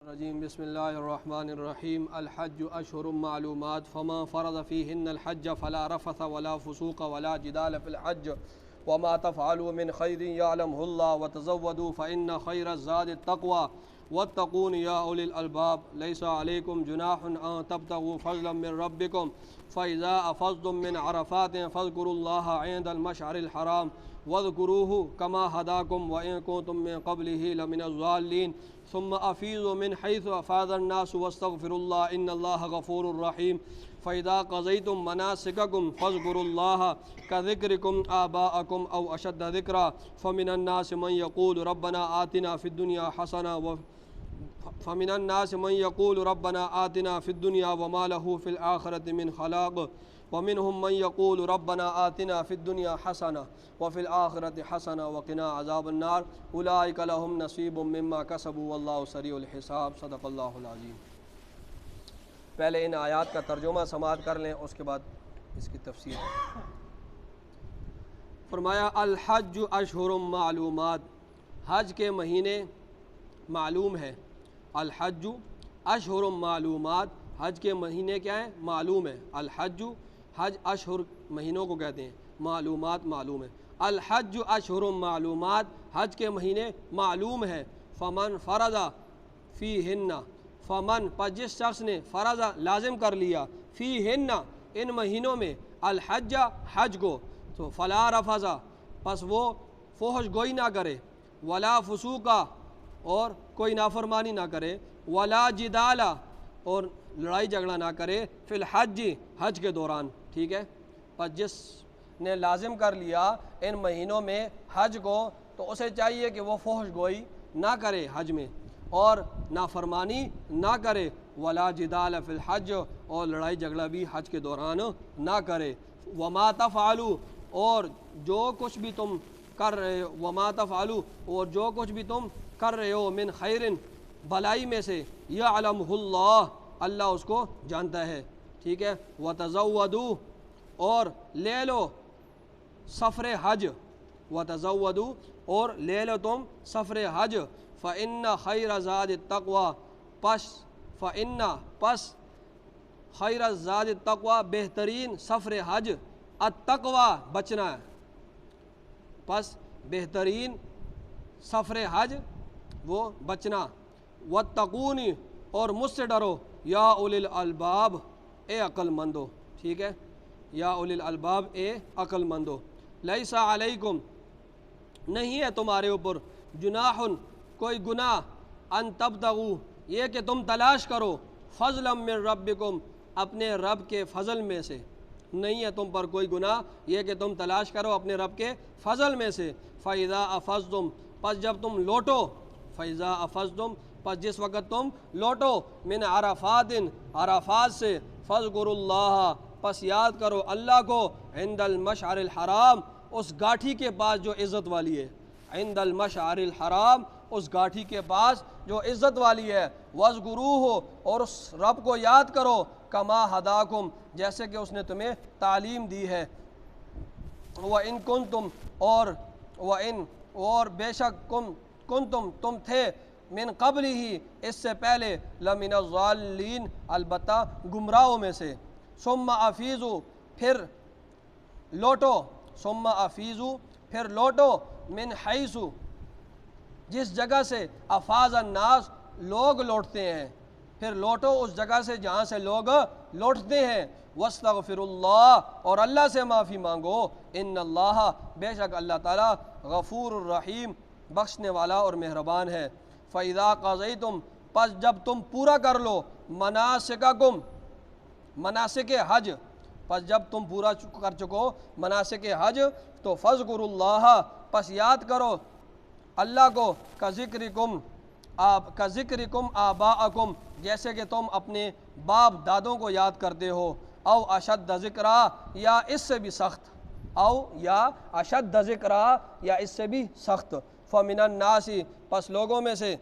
الرجیم بسم اللہ الرحمن الرحیم الحج اشہر معلومات فما فرض فیہن الحج فلا رفث ولا فسوق ولا جدال فی الحج وما تفعلوا من خیر یعلمہ اللہ وتزودوا فإن خیر الزاد التقوى واتقون یا اولی الالباب لیس علیکم جناح ان تبتغوا فضلا من ربکم فإذا أفضتم من عرفات فاذكروا الله عند المشعر الحرام واذكروه كما هداكم وإن كنتم من قبله لمن الضالين ثم أفيضوا من حيث أفاض الناس واستغفروا الله إن الله غفور رحيم فإذا قضيتم مناسككم فاذكروا الله كذكركم آباءكم أو أشد ذكرا فمن الناس من يقول ربنا آتنا في الدنيا حسنة فمن الناس من يقول ربنا آتنا في الدنيا وما له في الآخرة من خلاق ومنهم من يقول ربنا آتنا في الدنيا حسنة وفي الآخرة حسنة وقنا عذاب النار أولئك لهم نصيب مما كسبوا والله سريع الحساب صدق اللہ العظیم۔ پہلے ان آیات کا ترجمہ سماعت کر لیں، اس کے بعد اس کی تفسیر۔ فرمایا الحج اشہر معلومات، حج کے مہینے معلوم ہیں۔ الحج اشہر معلومات، حج کے مہینے کیا ہیں؟ معلوم ہے۔ الحج، حج اشہر مہینوں کو کہتے ہیں، معلومات معلوم ہے۔ الحج اشہر معلومات، حج کے مہینے معلوم ہے۔ فمن فرض فیہن، فمن پر جس شخص نے فرض لازم کر لیا، فیہن ان مہینوں میں، الحج حج کو، تو فلا رفث پس وہ فحش گوئی نہ کرے، ولا فسوق اور کوئی نافرمانی نہ کرے، ولا جدال اور لڑائی جھگڑا نہ کرے، فی الحج حج کے دوران، ٹھیک ہے۔ پر جس نے لازم کر لیا ان مہینوں میں حج کو، تو اسے چاہیے کہ وہ فحش گوئی نہ کرے حج میں، اور نافرمانی نہ کرے، ولا جدال فی الحج اور لڑائی جھگڑا بھی حج کے دوران نہ کرے۔ وما تفعلوا اور جو کچھ بھی تم کر رہے ہو، وما تفعلوا اور جو کچھ بھی تم کر رہے ہو، من خیر بھلائی میں سے، یعلمہ اللہ اللہ اس کو جانتا ہے، ٹھیک ہے۔ وتزودوا اور لے لو سفر حج، وتزودوا اور لے لو تم سفر حج، فإن خیر زاد التقوی پس خیر الزاد التقوی بہترین سفر حج التقوی بچنا ہے، پس بہترین سفر حج وہ بچنا۔ واتقونی اور مجھ سے ڈرو، یا اولی الالباب اے عقل مندو، ٹھیک ہے، یا اولی الالباب اے عقل مندو۔ لیس علیکم نہیں ہے تمہارے اوپر، جناح کوئی گناہ، ان تبتغوا یہ کہ تم تلاش کرو، فضلا من ربکم اپنے رب کے فضل میں سے، نہیں ہے تم پر کوئی گناہ یہ کہ تم تلاش کرو اپنے رب کے فضل میں سے۔ فَإِذَا أَفَضْتُمْ پس جب تم لوٹو، فَإِذَا أَفَضْتُمْ پس جس وقت تم لوٹو، من عرفات عرفات سے، فَاذْكُرُوا اللَّهَ پس یاد کرو اللہ کو، عند المشعر الحرام اس گاٹھی کے پاس جو عزت والی ہے، عند المشعر الحرام اس گاٹھی کے پاس جو عزت والی ہے، وَاذْكُرُوهُ اور اس رب کو یاد کرو، کما ہداکم جیسے کہ اس نے تمہیں تعلیم دی ہے، وَإِن كُنتُمْ اور بے شک کنتم تم تھے، من قبل ہی اس سے پہلے، لمن الضالین البتہ گمراہوں میں سے۔ ثم افیضوا پھر لوٹو، ثم افیضوا پھر لوٹو، من حیث جس جگہ سے، افاض الناس لوگ لوٹتے ہیں، پھر لوٹو اس جگہ سے جہاں سے لوگ لوٹتے ہیں، واستغفر اللہ اور اللہ سے معافی مانگو، ان اللہ بے شک اللہ تعالیٰ غفور الرحیم بخشنے والا اور مہربان ہے۔ فَإِذَا قَضَيْتُمْ پس جب تم پورا کر لو، مناسککم مناسک حج پس جب تم پورا کر چکو مناسک حج، تو فَاذْكُرُوا اللَّهَ پس یاد کرو اللہ کو، کذکرکم آباءکم جیسے کہ تم اپنے باپ دادوں کو یاد کرتے ہو، او اشد ذکرا یا اس سے بھی سخت، او یا اشد ذکرا یا اس سے بھی سخت۔ فمن الناس پس لوگوں میں سے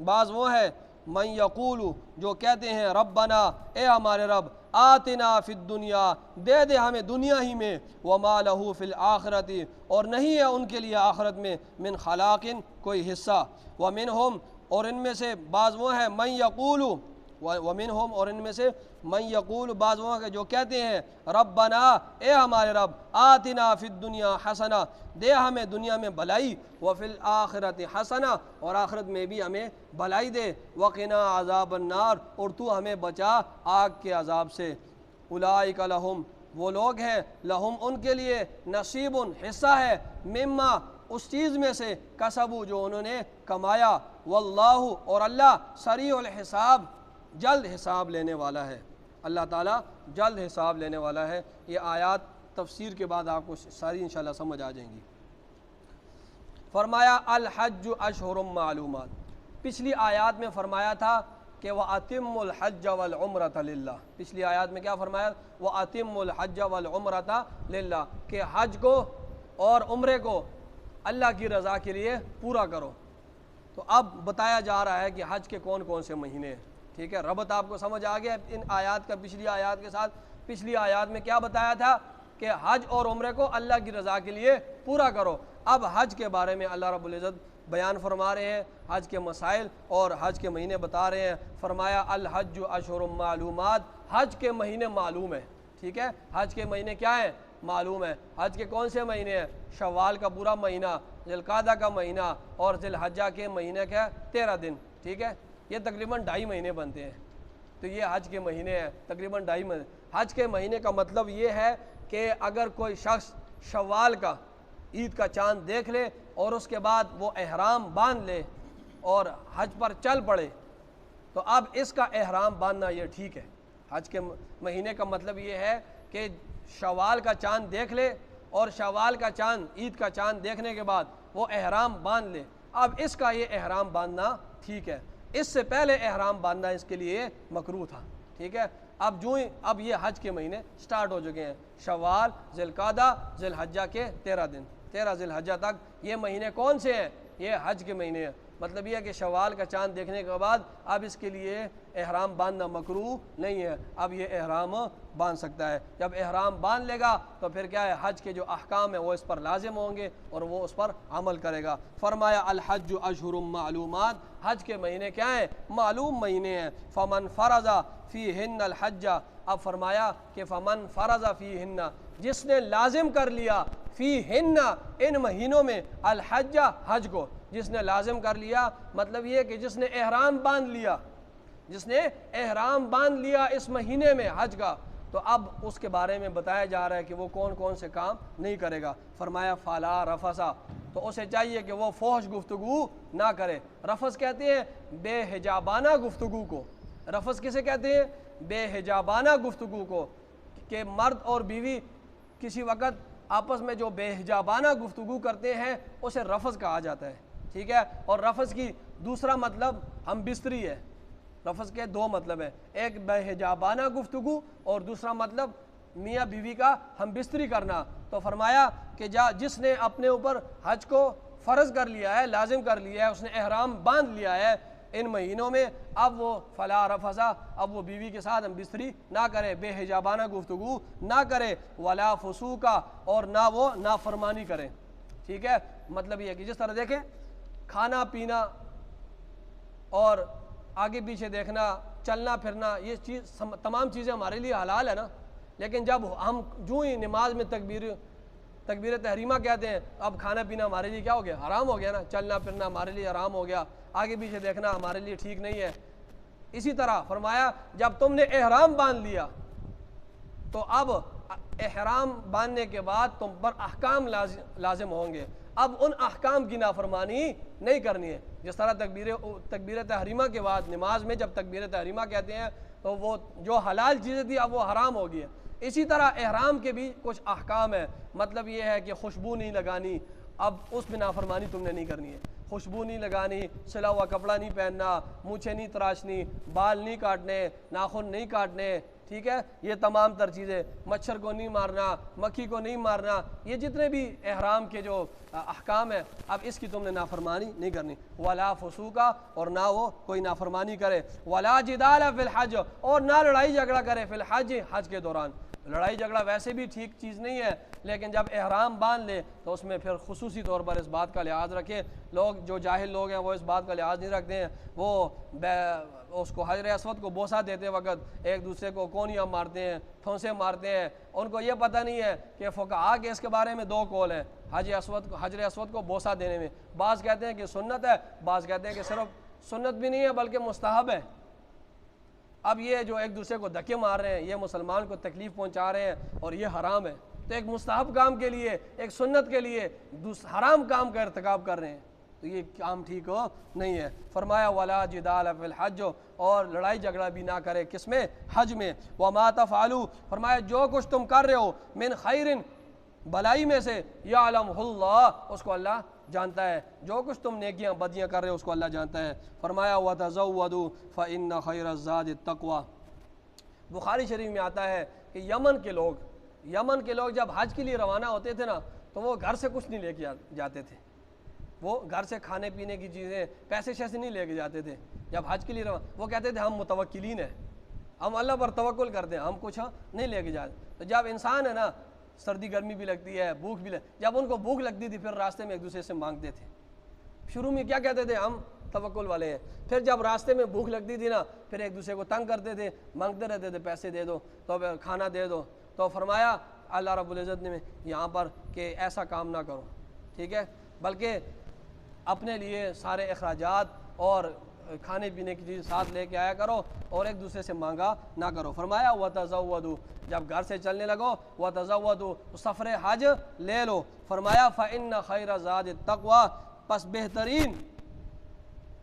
بعض وہ ہے، من یقول جو کہتے ہیں، ربنا اے ہمارے رب، آتنا فی الدنیا دے دے ہمیں دنیا ہی میں، وما لہ فی الآخرۃ اور نہیں ہے ان کے لیے آخرت میں، من خلاق کوئی حصہ، ومنہم اور ان میں سے بعض وہ ہیں من یقول ومنہم، اور ان میں سے من یقول بعض وہ ہیں جو کہتے ہیں ربنا اے ہمارے رب آتنا فی الدنیا حسنہ دے ہمیں دنیا میں بھلائی، وفی الآخرۃ حسنہ اور آخرت میں بھی ہمیں بھلائی دے، وقنا عذاب النار اور تو ہمیں بچا آگ کے عذاب سے۔ اولئک لہم وہ لوگ ہیں لہم ان کے لیے نصیب حصہ ہے مما اس چیز میں سے کسبو جو انہوں نے کمایا، واللہ اور اللہ سریع الحساب جلد حساب لینے والا ہے، اللہ تعالیٰ جلد حساب لینے والا ہے۔ یہ آیات تفسیر کے بعد آپ کو ساری انشاءاللہ سمجھ آ جائیں گی۔ فرمایا الحج اشہر معلومات، پچھلی آیات میں فرمایا تھا کہ وَأَتِمُّ الْحَجَّ وَالْعُمْرَةَ لِلَّهِ، پچھلی آیات میں کیا فرمایا؟ وَأَتِمُّ الْحَجَّ وَالْعُمْرَةَ لِلَّهِ، کہ حج کو اور عمرے کو اللہ کی رضا کے لیے پورا کرو۔ تو اب بتایا جا رہا ہے کہ حج کے کون کون سے مہینے ہیں، ٹھیک ہے، ربط آپ کو سمجھ آ گیا ان آیات کا پچھلی آیات کے ساتھ۔ پچھلی آیات میں کیا بتایا تھا کہ حج اور عمرے کو اللہ کی رضا کے لیے پورا کرو۔ اب حج کے بارے میں اللہ رب العزت بیان فرما رہے ہیں، حج کے مسائل اور حج کے مہینے بتا رہے ہیں۔ فرمایا الحج اشہر معلومات، حج کے مہینے معلوم ہیں، ٹھیک ہے، حج کے مہینے کیا ہیں؟ معلوم ہے۔ حج کے کون سے مہینے ہیں؟ شوال کا پورا مہینہ، ذی القعدہ کا مہینہ اور ذی الحجہ کے مہینے کا 13 دن، ٹھیک ہے، یہ تقریباً 2.5 مہینے بنتے ہیں۔ تو یہ حج کے مہینے ہیں، تقریباً 2.5 مہینے۔ حج کے مہینے کا مطلب یہ ہے کہ اگر کوئی شخص شوال کا عید کا چاند دیکھ لے اور اس کے بعد وہ احرام باندھ لے اور حج پر چل پڑے تو اب اس کا احرام باندھنا یہ ٹھیک ہے۔ حج کے مہینے کا مطلب یہ ہے کہ شوال کا چاند دیکھ لے اور شوال کا چاند عید کا چاند دیکھنے کے بعد وہ احرام باندھ لے، اب اس کا یہ احرام باندھنا ٹھیک ہے۔ اس سے پہلے احرام باندھنا اس کے لیے مکروہ تھا، ٹھیک ہے۔ اب یہ حج کے مہینے سٹارٹ ہو چکے ہیں، شوال، ذی القعدہ، ذی الحجہ کے 13 دن، 13 ذی الحجہ تک یہ مہینے کون سے ہیں؟ یہ حج کے مہینے ہیں۔ مطلب یہ ہے کہ شوال کا چاند دیکھنے کے بعد اب اس کے لیے احرام باندھنا مکروہ نہیں ہے، اب یہ احرام باندھ سکتا ہے۔ جب احرام باندھ لے گا تو پھر کیا ہے، حج کے جو احکام ہیں وہ اس پر لازم ہوں گے اور وہ اس پر عمل کرے گا۔ فرمایا الحج اشہر معلومات، حج کے مہینے کیا ہیں؟ معلوم مہینے ہیں۔ فمن فرض فیہن الحج، اب فرمایا کہ فمن فرض فیہن، جس نے لازم کر لیا فیہن ان مہینوں میں الحج حج کو، جس نے لازم کر لیا مطلب یہ کہ جس نے احرام باندھ لیا، جس نے احرام باندھ لیا اس مہینے میں حج کا، تو اب اس کے بارے میں بتایا جا رہا ہے کہ وہ کون کون سے کام نہیں کرے گا۔ فرمایا فلا رفثا، تو اسے چاہیے کہ وہ فحش گفتگو نہ کرے۔ رفث کہتے ہیں بے حجابانہ گفتگو کو، رفث کسے کہتے ہیں؟ بے حجابانہ گفتگو کو، کہ مرد اور بیوی کسی وقت آپس میں جو بے حجابانہ گفتگو کرتے ہیں اسے رفث کہا جاتا ہے، ٹھیک ہے۔ اور رفث کی دوسرا مطلب ہم بستری ہے۔ رفث کے 2 مطلب ہیں، ایک بے حجابانہ گفتگو اور دوسرا مطلب میاں بیوی کا ہم بستری کرنا۔ تو فرمایا کہ جس نے اپنے اوپر حج کو فرض کر لیا ہے، لازم کر لیا ہے، اس نے احرام باندھ لیا ہے ان مہینوں میں، اب وہ فلا رفثا، اب وہ بیوی کے ساتھ ہم بستری نہ کرے، بے حجابانہ گفتگو نہ کرے، ولا فسوقا اور نہ وہ نافرمانی کرے، ٹھیک ہے۔ مطلب یہ ہے کہ جس طرح دیکھیں کھانا پینا اور آگے پیچھے دیکھنا، چلنا پھرنا، یہ چیز تمام چیزیں ہمارے لیے حلال ہے نا، لیکن جب ہم جو ہی نماز میں تکبیر تحریمہ کہتے ہیں، اب کھانا پینا ہمارے لیے کیا ہو گیا؟ حرام ہو گیا نا، چلنا پھرنا ہمارے لیے حرام ہو گیا، آگے پیچھے دیکھنا ہمارے لیے ٹھیک نہیں ہے۔ اسی طرح فرمایا جب تم نے احرام باندھ لیا تو اب احرام باندھنے کے بعد تم پر احکام لازم ہوں گے، اب ان احکام کی نافرمانی نہیں کرنی ہے۔ جس طرح تکبیر تحریمہ کے بعد نماز میں جب تکبیر تحریمہ کہتے ہیں تو وہ جو حلال چیزیں تھی اب وہ حرام ہو گئی ہے۔ اسی طرح احرام کے بھی کچھ احکام ہیں، مطلب یہ ہے کہ خوشبو نہیں لگانی، اب اس میں نافرمانی تم نے نہیں کرنی ہے، خوشبو نہیں لگانی، سلا ہوا کپڑا نہیں پہننا، مونچھیں نہیں تراشنی، بال نہیں کاٹنے، ناخن نہیں کاٹنے، ٹھیک ہے، یہ تمام تر چیزیں، مچھر کو نہیں مارنا، مکھی کو نہیں مارنا، یہ جتنے بھی احرام کے جو احکام ہیں اب اس کی تم نے نافرمانی نہیں کرنی۔ ولا فسوقا اور نہ وہ کوئی نافرمانی کرے، ولا جدال فی الحج اور نہ لڑائی جھگڑا کرے، فی الحج حج کے دوران۔ لڑائی جھگڑا ویسے بھی ٹھیک چیز نہیں ہے، لیکن جب احرام باندھ لے تو اس میں پھر خصوصی طور پر اس بات کا لحاظ رکھے۔ لوگ جو جاہل لوگ ہیں وہ اس بات کا لحاظ نہیں رکھتے ہیں، وہ اس کو حجر اسود کو بوسہ دیتے وقت ایک دوسرے کو کونیاں مارتے ہیں، ٹھونسے مارتے ہیں۔ ان کو یہ پتہ نہیں ہے کہ فقہا کے اس کے بارے میں 2 قول ہیں حجر اسود کو بوسہ دینے میں۔ بعض کہتے ہیں کہ سنت ہے، بعض کہتے ہیں کہ صرف سنت بھی نہیں ہے بلکہ مستحب ہے۔ اب یہ جو ایک دوسرے کو دھکے مار رہے ہیں، یہ مسلمان کو تکلیف پہنچا رہے ہیں اور یہ حرام ہے، تو ایک مستحب کام کے لیے، ایک سنت کے لیے حرام کام کا ارتکاب کر رہے ہیں، تو یہ کام ٹھیک ہو نہیں ہے۔ فرمایا ولا جدال فی الحج، اور لڑائی جھگڑا بھی نہ کرے کس میں؟ حج میں۔ وما تفعلوا، فرمایا جو کچھ تم کر رہے ہو من خیر، بلائی میں سے، یعلمہ اللہ، اس کو اللہ جانتا ہے، جو کچھ تم نیکیاں بدیاں کر رہے ہو اس کو اللہ جانتا ہے۔ فرمایا وتزودوا فإن خیر الزاد التقوی، بخاری شریف میں آتا ہے کہ یمن کے لوگ جب حج کے لیے روانہ ہوتے تھے نا تو وہ گھر سے کچھ نہیں لے کے جاتے تھے، وہ گھر سے کھانے پینے کی چیزیں، پیسے شیسے نہیں لے کے جاتے تھے جب حج کے لیے وہ کہتے تھے ہم متوکلین ہیں، ہم اللہ پر توکل کرتے ہیں، ہم کچھ نہیں لے کے جاتے۔ تو جب انسان ہے نا، سردی گرمی بھی لگتی ہے، بھوک بھی جب ان کو بھوک لگتی تھی پھر راستے میں ایک دوسرے سے مانگتے تھے۔ شروع میں کیا کہتے تھے؟ ہم توکل والے ہیں۔ پھر جب راستے میں بھوک لگتی تھی نا پھر ایک دوسرے کو تنگ کرتے تھے، مانگتے رہتے تھے، پیسے دے دو تو کھانا دے دو۔ تو فرمایا اللہ رب العزت نے یہاں پر کہ ایسا کام نہ کرو، ٹھیک ہے، بلکہ اپنے لیے سارے اخراجات اور کھانے پینے کی چیز ساتھ لے کے آیا کرو اور ایک دوسرے سے مانگا نہ کرو۔ فرمایا وتزودوا، جب گھر سے چلنے لگو وتزودوا، سفر حج لے لو۔ فرمایا فإن خیر الزاد التقوی، پس بہترین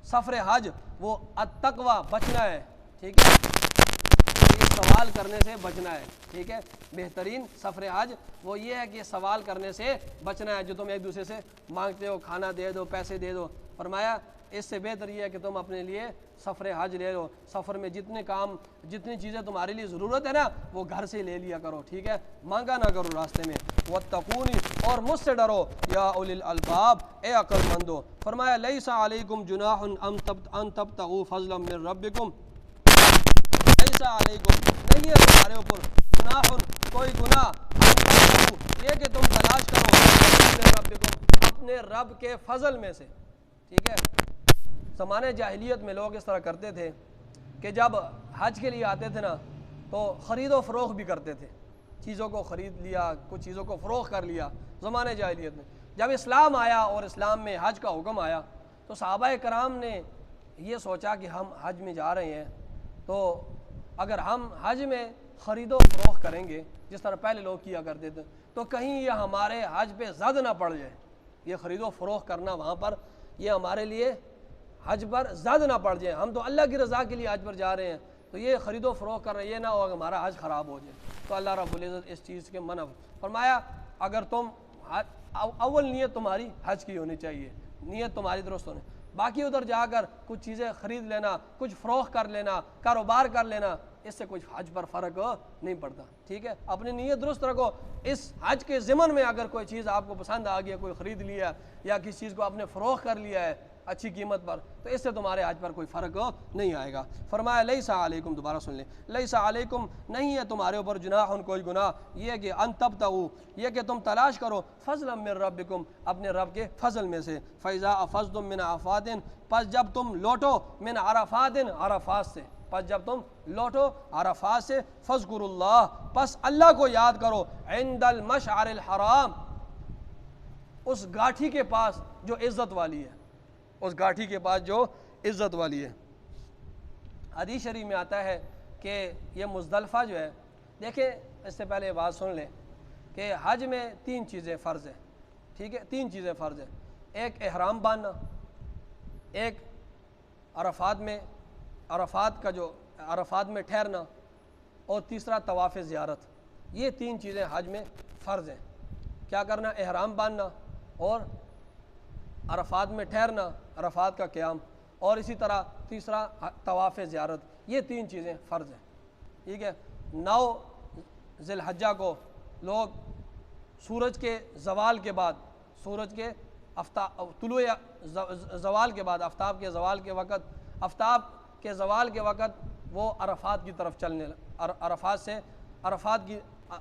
سفر حج وہ التقوی، بچنا ہے، ٹھیک ہے، سوال کرنے سے بچنا ہے، ٹھیک ہے، بہترین سفر حج وہ یہ ہے کہ سوال کرنے سے بچنا ہے، جو تم ایک دوسرے سے مانگتے ہو، کھانا دے دو، پیسے دے دو۔ فرمایا اس سے بہتر یہ ہے کہ تم اپنے لیے سفر حج لے لو، سفر میں جتنی چیزیں تمہارے لیے ضرورت ہے نا وہ گھر سے لے لیا کرو، ٹھیک ہے، مانگا نہ کرو راستے میں۔ واتقونی، اور مجھ سے ڈرو، یا اولی الالباب، اے عقل مندو۔ فرمایا لیس علیکم جناح ان تبتغوا فضلا من ربکم، لیس علیکم، نہیں ہے تمہارے اوپر، جناح، کوئی گناہ، یہ کہ تم تلاش کرو من ربکم، اپنے رب کے فضل میں سے، ٹھیک ہے۔ زمانے جاہلیت میں لوگ اس طرح کرتے تھے کہ جب حج کے لیے آتے تھے نا تو خرید و فروخت بھی کرتے تھے، چیزوں کو خرید لیا، کچھ چیزوں کو فروخت کر لیا زمانے جاہلیت میں۔ جب اسلام آیا اور اسلام میں حج کا حکم آیا تو صحابہ کرام نے یہ سوچا کہ ہم حج میں جا رہے ہیں تو اگر ہم حج میں خرید و فروخت کریں گے جس طرح پہلے لوگ کیا کرتے تھے تو کہیں یہ ہمارے حج پہ زد نہ پڑ جائے، یہ خرید و فروخت کرنا وہاں پر یہ ہمارے لیے حج پر زد نہ پڑ جائے، ہم تو اللہ کی رضا کے لیے حج پر جا رہے ہیں، تو یہ خرید و فروخت کر رہے ہیں، یہ نہ ہو کہ ہمارا حج خراب ہو جائے۔ تو اللہ رب العزت اس چیز کے منع فرمایا، اگر تم اول نیت تمہاری حج کی ہونی چاہیے، نیت تمہاری درست ہونی، باقی ادھر جا کر کچھ چیزیں خرید لینا، کچھ فروخت کر لینا، کاروبار کر لینا، اس سے کچھ حج پر فرق نہیں پڑتا، ٹھیک ہے، اپنی نیت درست رکھو۔ اس حج کے ضمن میں اگر کوئی چیز آپ کو پسند آ گیا، کوئی خرید لیا یا کسی چیز کو آپ نے فروخت کر لیا ہے اچھی قیمت پر، تو اس سے تمہارے حج پر کوئی فرق نہیں آئے گا۔ فرمایا لیس علیکم، دوبارہ سن لیں، لیس علیکم، نہیں ہے تمہارے اوپر جناح، کوئی گناہ، یہ کہ ان تبتغوا، یہ کہ تم تلاش کرو فضلا من ربکم، اپنے رب کے فضل میں سے، فاذا افضتم من عرفات، پس جب تم لوٹو من عرفات، عرفات سے، پس جب تم لوٹو عرفات سے، فاذکروا اللہ، پس اللہ کو یاد کرو، عند المشعر الحرام، اس گاٹھی کے پاس جو عزت والی ہے، اس گاٹھی کے پاس جو عزت والی ہے۔ حدیث شریف میں آتا ہے کہ یہ مزدلفہ جو ہے، دیکھیں اس سے پہلے بات سن لیں کہ حج میں 3 چیزیں فرض ہیں، ٹھیک ہے، 3 چیزیں فرض ہیں، ایک احرام باندھنا، ایک عرفات میں ٹھہرنا، اور تیسرا طواف زیارت، یہ 3 چیزیں حج میں فرض ہیں۔ کیا کرنا؟ احرام باندھنا اور عرفات میں ٹھہرنا، عرفات کا قیام، اور اسی طرح تیسرا طواف زیارت، یہ 3 چیزیں فرض ہیں، ٹھیک ہے۔ 9 ذی الحجہ کو لوگ سورج کے زوال کے بعد، سورج کے طلوع زوال کے بعد، آفتاب کے زوال کے وقت، آفتاب کے زوال کے وقت وہ عرفات کی طرف چلنے،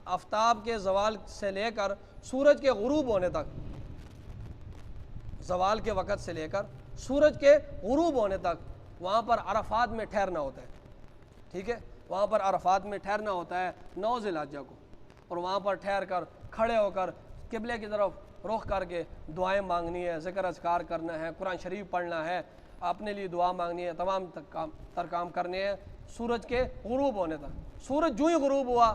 آفتاب کے زوال سے لے کر سورج کے غروب ہونے تک، زوال کے وقت سے لے کر سورج کے غروب ہونے تک وہاں پر عرفات میں ٹھہرنا ہوتا ہے، ٹھیک ہے، وہاں پر عرفات میں ٹھہرنا ہوتا ہے 9 ذی الحجہ کو، اور وہاں پر ٹھہر کر کھڑے ہو کر قبلے کی طرف رخ کر کے دعائیں مانگنی ہے، ذکر اذکار کرنا ہے، قرآن شریف پڑھنا ہے، اپنے لیے دعا مانگنی ہے، تمام تر کام کرنے ہیں سورج کے غروب ہونے تک۔ سورج جو ہی غروب ہوا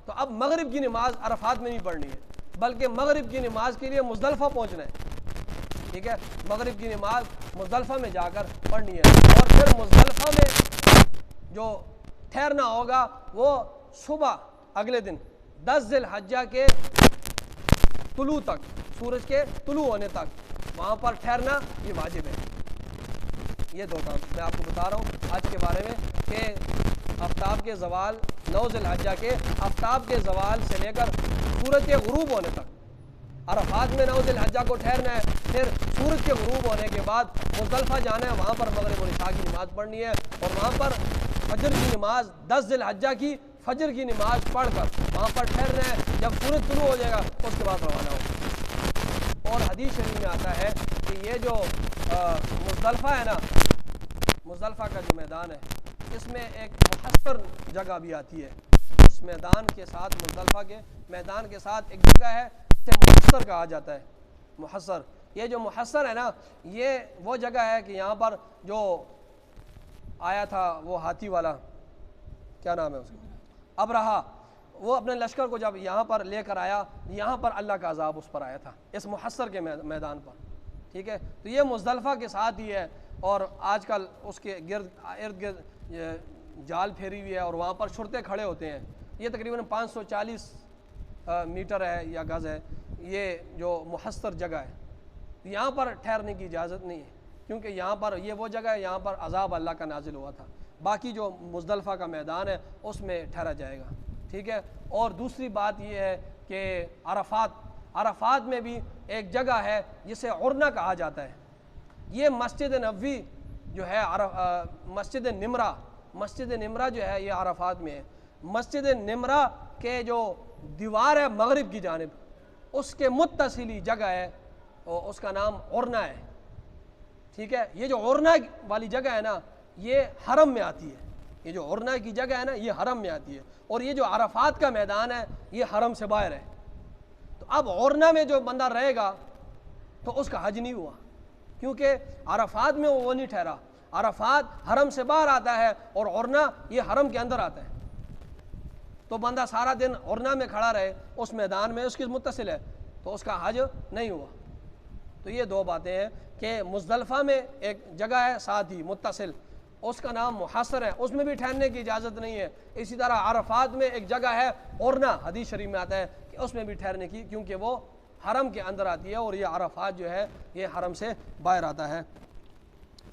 تو اب مغرب کی نماز عرفات میں نہیں پڑھنی ہے، بلکہ مغرب کی نماز کے لیے مزدلفہ پہنچنا ہے، ٹھیک ہے، مغرب کی نماز مزدلفہ میں جا کر پڑھنی ہے، اور پھر مزدلفہ میں جو ٹھہرنا ہوگا وہ صبح اگلے دن 10 ذی الحجہ کے طلوع تک، سورج کے طلوع ہونے تک وہاں پر ٹھہرنا یہ واجب ہے۔ یہ دو کام میں آپ کو بتا رہا ہوں آج کے بارے میں کہ آفتاب کے زوال 9 ذی الحجہ کے آفتاب کے زوال سے لے کر سورج کے غروب ہونے تک عرفات میں 9 ذی الحجہ کو ٹھہرنا ہے، پھر سورج کے غروب ہونے کے بعد مزدلفہ جانا ہے، وہاں پر مغرب اور عشاء کی نماز پڑھنی ہے، اور وہاں پر فجر کی نماز 10 ذی الحجہ کی فجر کی نماز پڑھ کر وہاں پر ٹھہرنا ہے، جب سورج طلوع ہو جائے گا اس کے بعد روانہ ہو۔ اور حدیث شریف میں آتا ہے کہ یہ جو مزدلفہ ہے نا، مزدلفہ کا جو میدان ہے اس میں ایک محصر جگہ بھی آتی ہے، اس میدان کے ساتھ، مزدلفہ کے میدان کے ساتھ ایک جگہ ہے جسے محصر کہا جاتا ہے۔ محصر، یہ جو محصر ہے نا یہ وہ جگہ ہے کہ یہاں پر جو آیا تھا وہ ہاتھی والا، کیا نام ہے اس کا، ابرہا، وہ اپنے لشکر کو جب یہاں پر لے کر آیا، یہاں پر اللہ کا عذاب اس پر آیا تھا، اس محصر کے میدان پر، ٹھیک ہے، تو یہ مزدلفہ کے ساتھ ہی ہے، اور آج کل اس کے ارد گرد جال پھیری ہوئی ہے اور وہاں پر شرطے کھڑے ہوتے ہیں۔ یہ تقریباً 540 میٹر ہے یا گز ہے یہ جو محصر جگہ ہے، یہاں پر ٹھہرنے کی اجازت نہیں ہے، کیونکہ یہاں پر یہ وہ جگہ ہے یہاں پر عذاب اللہ کا نازل ہوا تھا۔ باقی جو مزدلفہ کا میدان ہے اس میں ٹھہرا جائے گا، ٹھیک ہے۔ اور دوسری بات یہ ہے کہ عرفات میں بھی ایک جگہ ہے جسے عرنہ کہا جاتا ہے۔ یہ مسجد نبوی جو ہے، مسجد نمرہ جو ہے یہ عرفات میں ہے۔ مسجد نمرہ کے جو دیوار ہے مغرب کی جانب، اس کے متصلی جگہ ہے اور اس کا نام عرنہ ہے، ٹھیک ہے۔ یہ جو عرنہ والی جگہ ہے نا یہ حرم میں آتی ہے، یہ جو عرنہ کی جگہ ہے نا یہ حرم میں آتی ہے، اور یہ جو عرفات کا میدان ہے یہ حرم سے باہر ہے۔ تو اب عرنہ میں جو بندہ رہے گا تو اس کا حج نہیں ہوا، کیونکہ عرفات میں وہ نہیں ٹھہرا، عرفات حرم سے باہر آتا ہے اور عرنہ یہ حرم کے اندر آتا ہے، تو بندہ سارا دن عرنہ میں کھڑا رہے اس میدان میں، اس کی متصل ہے تو اس کا حج نہیں ہوا۔ تو یہ دو باتیں ہیں کہ مزدلفہ میں ایک جگہ ہے ساتھ ہی متصل، اس کا نام محصر ہے، اس میں بھی ٹھہرنے کی اجازت نہیں ہے۔ اسی طرح عرفات میں ایک جگہ ہے عرنہ، حدیث شریف میں آتا ہے کہ اس میں بھی ٹھہرنے کی، کیونکہ وہ حرم کے اندر آتی ہے اور یہ عرفات جو ہے یہ حرم سے باہر آتا ہے۔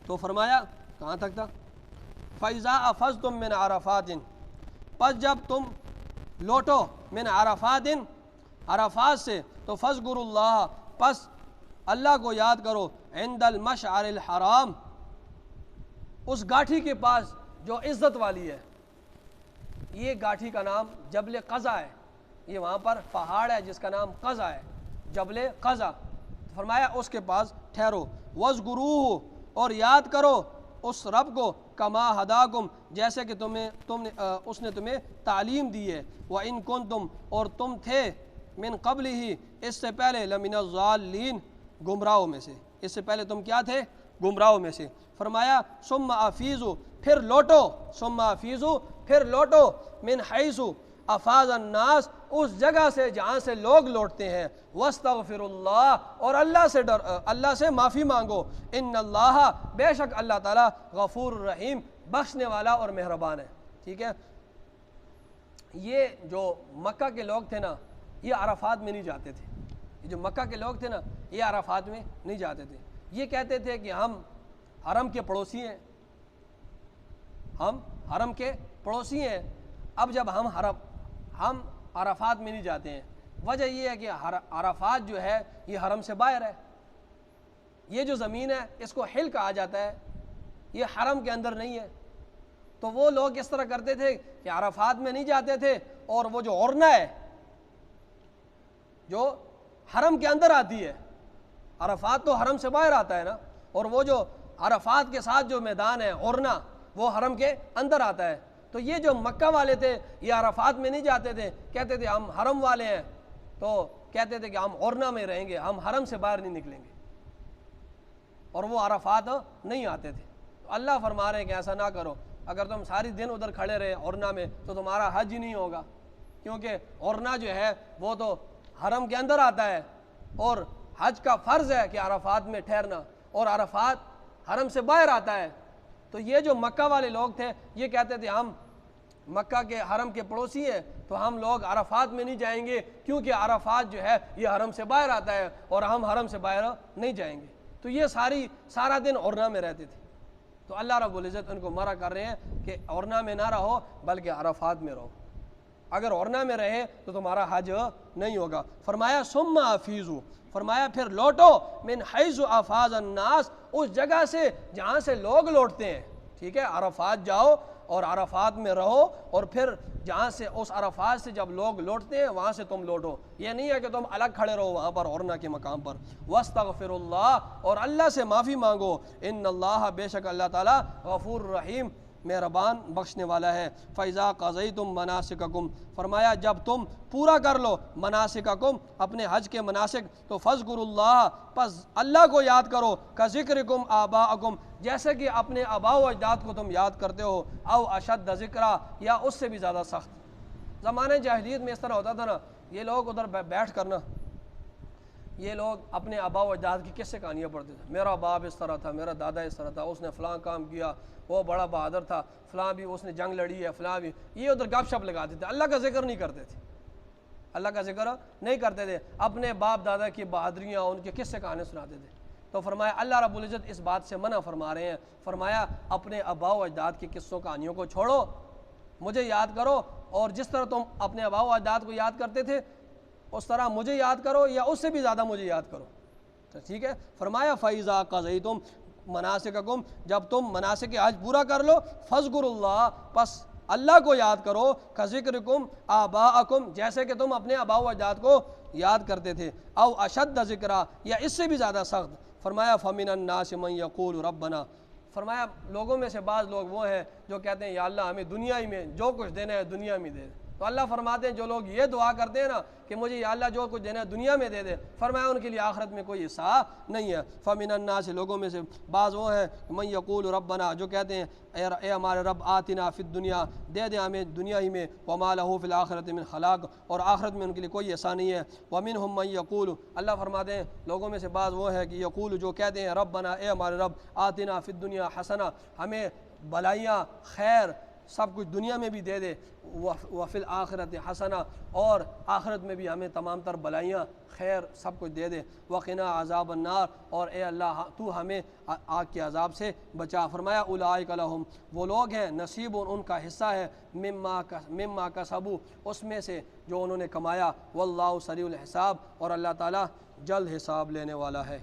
تو فرمایا کہاں تک تھا؟ فَإِذَا أَفَضْتُم مِّنْ عَرَفَاتٍ، پس جب تم لوٹو من عرفات، عرفات سے، تو فاذکروا اللہ، پس اللہ کو یاد کرو، عند المشعر الحرام، اس گاٹھی کے پاس جو عزت والی ہے۔ یہ گاٹھی کا نام جبل قزا ہے، یہ وہاں پر پہاڑ ہے جس کا نام قزا ہے، جبل قزا۔ فرمایا اس کے پاس ٹھہرو، وَاذْكُرُوهُ، اور یاد کرو اس رب کو، کما ہداکم، جیسے کہ اس نے تمہیں تعلیم دی ہے، وَإِن كُنتُم، اور تم تھے، من قبل ہی، اس سے پہلے، لمن الضالین، گمراہوں میں سے، اس سے پہلے تم کیا تھے؟ گمراہوں میں سے۔ فرمایا ثم افیضوا، پھر لوٹو، ثم افیضوا، پھر لوٹو، من حیث افاض الناس، اس جگہ سے جہاں سے لوگ لوٹتے ہیں، واستغفر اللہ، اور اللہ سے معافی مانگو، ان اللہ، بے شک اللہ تعالیٰ، غفور الرحیم، بخشنے والا اور مہربان ہے، ٹھیک ہے۔ یہ جو مکہ کے لوگ تھے نا یہ عرفات میں نہیں جاتے تھے، یہ جو مکہ کے لوگ تھے نا یہ عرفات میں نہیں جاتے تھے، یہ کہتے تھے کہ ہم حرم کے پڑوسی ہیں، ہم حرم کے پڑوسی ہیں، اب جب ہم عرفات میں نہیں جاتے ہیں، وجہ یہ ہے کہ عرفات جو ہے یہ حرم سے باہر ہے، یہ جو زمین ہے اس کو حل کہا جاتا ہے، یہ حرم کے اندر نہیں ہے۔ تو وہ لوگ اس طرح کرتے تھے کہ عرفات میں نہیں جاتے تھے، اور وہ جو عرنہ ہے جو حرم کے اندر آتی ہے. عرفات تو حرم سے باہر آتا ہے نا, اور وہ جو عرفات کے ساتھ جو میدان ہے عرنا وہ حرم کے اندر آتا ہے. تو یہ جو مکہ والے تھے یہ عرفات میں نہیں جاتے تھے, کہتے تھے ہم حرم والے ہیں, تو کہتے تھے کہ ہم عرنا میں رہیں گے, ہم حرم سے باہر نہیں نکلیں گے, اور وہ عرفات نہیں آتے تھے. تو اللہ فرما رہے ہیں کہ ایسا نہ کرو, اگر تم ساری دن ادھر کھڑے رہے عرنا میں تو تمہارا حج ہی نہیں ہوگا, کیونکہ عرنا جو ہے وہ تو حرم کے اندر آتا ہے, اور حج کا فرض ہے کہ عرفات میں ٹھہرنا, اور عرفات حرم سے باہر آتا ہے. تو یہ جو مکہ والے لوگ تھے یہ کہتے تھے ہم مکہ کے حرم کے پڑوسی ہیں, تو ہم لوگ عرفات میں نہیں جائیں گے کیونکہ عرفات جو ہے یہ حرم سے باہر آتا ہے اور ہم حرم سے باہر نہیں جائیں گے. تو یہ سارا دن عرنا میں رہتے تھے. تو اللہ رب العزت ان کو مرا کر رہے ہیں کہ عرنا میں نہ رہو بلکہ عرفات میں رہو. اگر عرنا میں رہے تو تمہارا حج نہیں ہوگا. فرمایا ثم افیضوا, فرمایا پھر لوٹو من حیث افاض الناس, اس جگہ سے جہاں سے لوگ لوٹتے ہیں. ٹھیک ہے, عرفات جاؤ اور عرفات میں رہو, اور پھر جہاں سے اس عرفات سے جب لوگ لوٹتے ہیں وہاں سے تم لوٹو. یہ نہیں ہے کہ تم الگ کھڑے رہو وہاں پر عرنا کے مقام پر. واستغفر اللہ, اور اللہ سے معافی مانگو. ان اللہ, بے شک اللہ تعالیٰ غفور رحیم, مہربان بخشنے والا ہے. فَإِذَا قَضَيْتُم مَنَاسِكَكُمْ, فرمایا جب تم پورا کر لو مناسککم, اپنے حج کے مناسک, تو فَاذْكُرُوا اللَّهَ, پس اللہ کو یاد کرو. كَذِكْرِكُمْ آبَاءَكُمْ, جیسے کہ اپنے آباء و اجداد کو تم یاد کرتے ہو. او اشد ذکرا, یا اس سے بھی زیادہ سخت. زمانے جاہلیت میں اس طرح ہوتا تھا نا, یہ لوگ ادھر بیٹھ کر نا, یہ لوگ اپنے آباء و اجداد کی کس سے کہانیاں پڑھتے تھے. میرا باپ اس طرح تھا, میرا دادا اس طرح تھا, اس نے فلاں کام کیا, وہ بڑا بہادر تھا, فلاں بھی اس نے جنگ لڑی ہے, فلاں بھی. یہ ادھر گپ شپ لگاتے تھے, اللہ کا ذکر نہیں کرتے تھے, اللہ کا ذکر نہیں کرتے تھے. اپنے باپ دادا کی بہادریاں, ان کے قصے کہانیاں سناتے تھے. تو فرمایا اللہ رب العزت اس بات سے منع فرما رہے ہیں. فرمایا اپنے آباء و اجداد کی قصوں کہانیوں کو چھوڑو, مجھے یاد کرو, اور جس طرح تم اپنے آباء و اجداد کو یاد کرتے تھے اس طرح مجھے یاد کرو, یا اس سے بھی زیادہ مجھے یاد کرو. تو ٹھیک ہے, فرمایا فَإِذَا قَضَيْتُم مَنَاسِكَكُمْ, جب تم مناسک حج پورا کر لو, فَاذْكُرُوا اللَّهَ, پس اللہ کو یاد کرو. كَذِكْرِكُمْ آبَاءَكُمْ, جیسے کہ تم اپنے آباء و اجداد کو یاد کرتے تھے. او اشد ذکرا, یا اس سے بھی زیادہ سخت. فرمایا فَمِنَ النَّاسِ مَن يَقُولُ رَبَّنَا, فرمایا لوگوں میں سے بعض لوگ وہ ہیں جو کہتے ہیں یا اللہ ہمیں دنیا ہی میں جو کچھ دینا ہے دنیا میں دے دے. تو اللہ فرماتے ہیں جو لوگ یہ دعا کرتے ہیں نا کہ مجھے یا اللہ جو کچھ دینا ہے دنیا میں دے دے, فرمایا ان کے لیے آخرت میں کوئی حصہ نہیں ہے. فَمِنَ النَّاسِ, لوگوں میں سے بعض وہ ہیں مَن يَقُولُ رَبَّنَا, جو کہتے ہیں اے ہمارے رب آتنا فی الدنیا, دے دے ہمیں دنیا ہی میں, وَمَا لَهُ فِي الْآخِرَةِ مِنْ خَلَاقٍ, اور آخرت میں ان کے لیے کوئی حصہ نہیں ہے. وَمِنْهُم مَن يَقُولُ, اللہ فرماتے ہیں لوگوں میں سے بعض وہ ہیں کہ یقول, جو کہتے ہیں ربنا, اے ہمارے رب آتنا فی الدنیا حسنہ, ہمیں بلائیاں خیر سب کچھ دنیا میں بھی دے دے. وفی الآخرت حسنہ, اور آخرت میں بھی ہمیں تمام تر بلائیاں خیر سب کچھ دے دے. وقنا عذاب النار, اور اے اللہ تو ہمیں آگ کے عذاب سے بچا. فرمایا اولئک لہم, وہ لوگ ہیں نصیب, ان کا حصہ ہے, مما کسبوا, اس میں سے جو انہوں نے کمایا. واللہ سریع الحساب, اور اللہ تعالیٰ جلد حساب لینے والا ہے.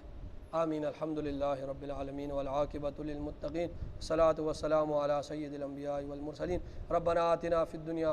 آمین. الحمدللہ رب العالمین والعاقبۃ للمتقین, الصلاۃ والسلام علی سید الانبیاء والمرسلین. ربنا آتنا فی الدنیا